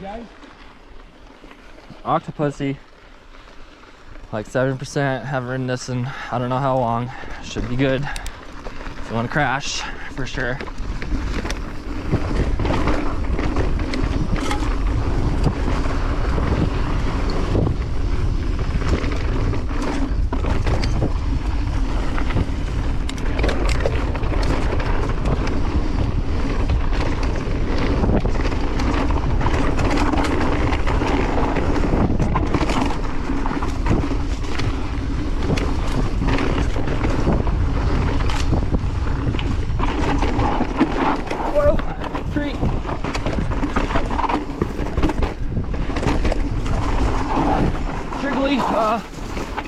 guys. Octopussy. Like 7%. Haven't ridden this in I don't know how long. Should be good. If you want to crash, for sure.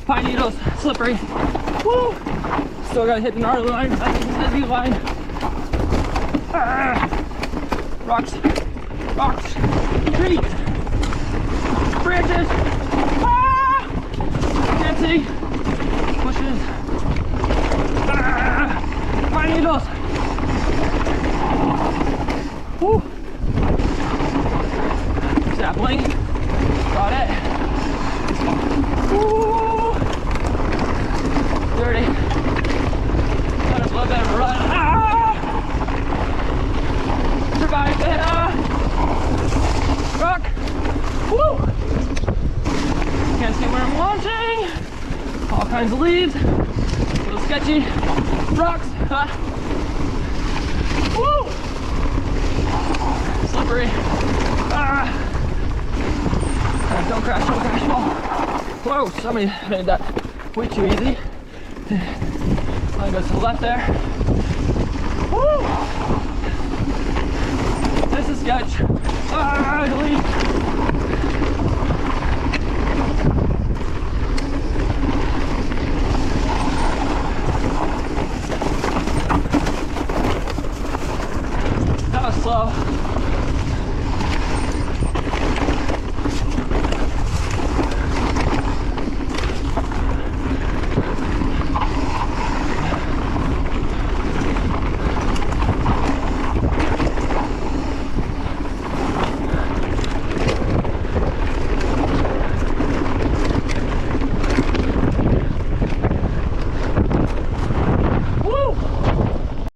Pine needles, slippery. Woo! Still gotta hit the gnarly line, the Z line. Ah! Rocks, rocks, trees, branches. Ah! Can't see. Bushes. Ah! Pine needles. Woo! Sapling. Got it. Woo! Dirty. Got a little bit of a run. Ah! Survived it. Rock. Woo! Can't see where I'm launching. All kinds of leaves. A little sketchy. Rocks. Woo! Slippery. Don't crash, fall. Whoa, somebody made that way too easy. I go to the left there. Woo! This is sketch. Delete. That was slow.